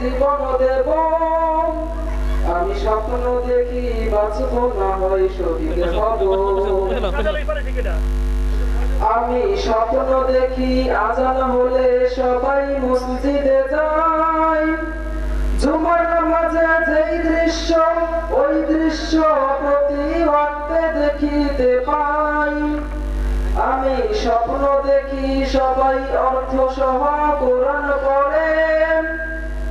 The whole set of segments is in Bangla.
জীবন দেব। আমি স্বপ্ন দেখি বাঁচব না হয় শহীদ হব। আমি স্বপ্ন দেখি আজান হলে সবাই মসজিদে যায়। জুমার নামাজে যেই দৃশ্য, ওই দৃশ্য প্রতি ওয়াক্তে দেখিতে পাই। আমি স্বপ্ন দেখি সবাই অর্থ সহ কোরআন পড়ে,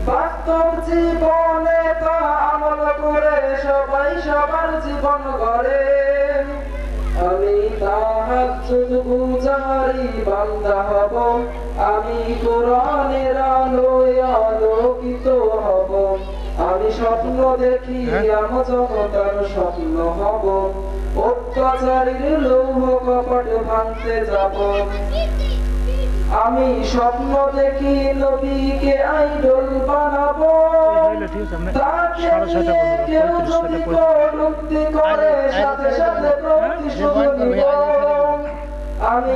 বাস্তব জীবনে তা আমল করে সবাই সবার জীবন গড়ে। আমি তাহাজ্জুদ গুজারি বান্দা হব, আমি কোরআনের আলোয় আলোকিত হব। আমি স্বপ্ন দেখি আমজনতার স্বপ্ন হব, অত্যাচারীর লৌহ কপট ভাঙতে যাব। আমি স্বপ্ন দেখি নবীকে আইডল বানাবো, তাকে নিয়ে কেউ যদি কটূক্তি করে সাথে সাথে প্রতিশোধ নিব। আমি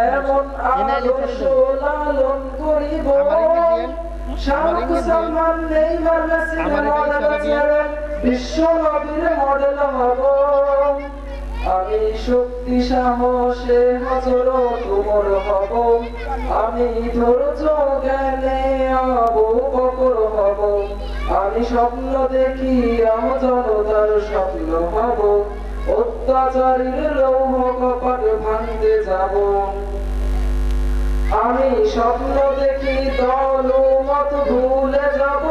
এমন আদর্শ লালন করিব, শাহরুখ সালমান নেইমার মেসির মডেল ছেড়ে বিশ্ব নবীর মডেল হব। আমি শক্তি সাহসে হযরত ওমর হব, আমি ধৈর্য জ্ঞানে আবু বকর হব। আমি স্বপ্ন দেখি আমজনতার স্বপ্ন হব, অত্যাচারীর লৌহ কপাট ভাঙতে যাব। আমি স্বপ্ন দেখি দল মত ভুলে যাব,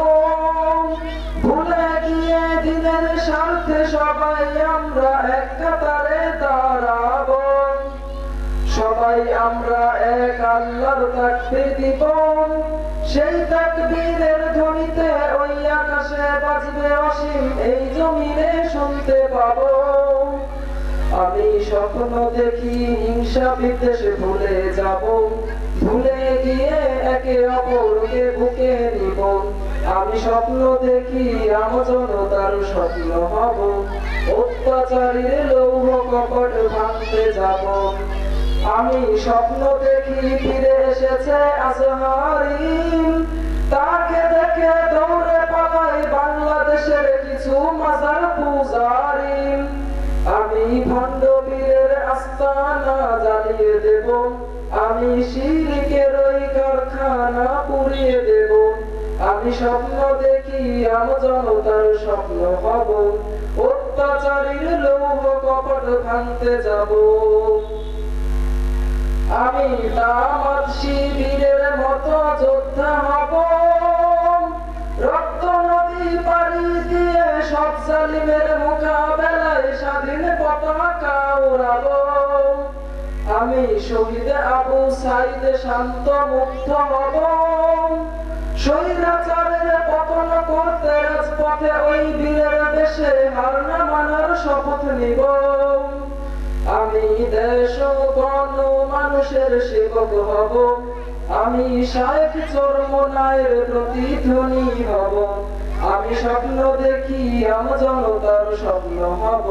ভুলে গিয়ে দিনের স্বার্থে সবাই আমরা এক কাতারে দাঁড়াবো। সবাই আমরা এক আল্লাহর তাকবীর দিব, সেই তাকবীরের ধ্বনিতে ওই আকাশে বাজবে অসীম, এই জমিনে শুনতে পাবো। আমি স্বপ্ন দেখি হিংসা বিদ্বেষ ভুলে যাব, ভুলে গিয়ে একে অপরকে বুকে নিব। আমি স্বপ্ন দেখি আমজনতার স্বপ্ন হব, অত্যাচারীর লৌহ কপট ভাঙতে যাব। আমি স্বপ্ন দেখি ফিরে এসেছে আজহারিন, তাকে দেখে দৌড়ে পালাই বাংলাদেশের কিছু মাজার পূজারিন। আমি ভণ্ড বীরের আস্তানা জ্বালিয়ে দেব, আমি শিরকের ওই কারখানা পুড়িয়ে দেব। আমি স্বপ্ন দেখি আমজনতার স্বপ্ন হব, অত্যাচারীর লৌহ কপট ভাঙতে যাব। আমি দামাত শিবিরের মতো যোদ্ধা হব, রক্ত নদী পাড়ি দিয়ে সব জালিমের মোকাবেলায় স্বাধীন পতাকা উড়াবো। আমি শহীদ আবু সাইদ শান্ত মুগ্ধ হব, স্বৈরাচারের পতন করতে রাজপথে ওই বীরের বেশে হার না মানার শপথ নিব। আমি দেশ ও গণ মানুষের সেবক হব, আমি শায়েখ চরমনায়ের প্রতিধ্বনি হব। আমি স্বপ্ন দেখি আমজনতার স্বপ্ন হব,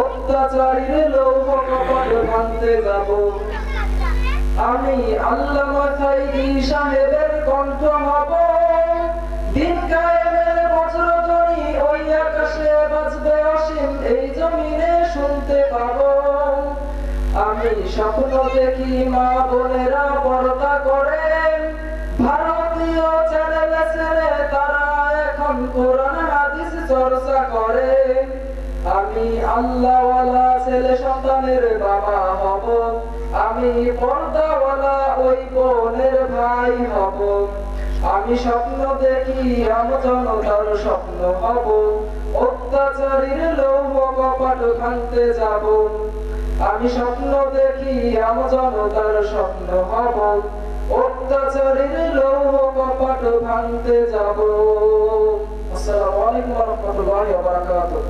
অত্যাচারীর লৌহ কপট ভাঙতে যাব। আমি আল্লামা সাইদি সাহেবের কণ্ঠ হব, দিন কায়েমের বজ্রধ্বনি ওই আকাশে বাজবে অসীম, এই জমিনে শুনতে পাবো। আমি স্বপ্ন দেখি মা বোনেরা পর্দা করে, ভারতীয় চ্যানেলে ছেড়ে তারা এখন কোরআন হাদিস চর্চা করে। আমি আল্লাহওয়ালা ছেলে সন্তানের বাবা হব, আমি পর্দাওয়ালা ওই বোনের ভাই হব। আমি স্বপ্ন দেখি আমজনতার স্বপ্ন হব, অত্যাচারীর লৌহ কপট ভাঙতে যাব। আমি স্বপ্ন দেখি আমজনতার স্বপ্ন হব, অত্যাচারীর লৌহ কপট ভাঙতে যাব। আসসালামু আলাইকুম ওয়া রাহমাতুল্লাহি ওয়া বারাকাতুহু।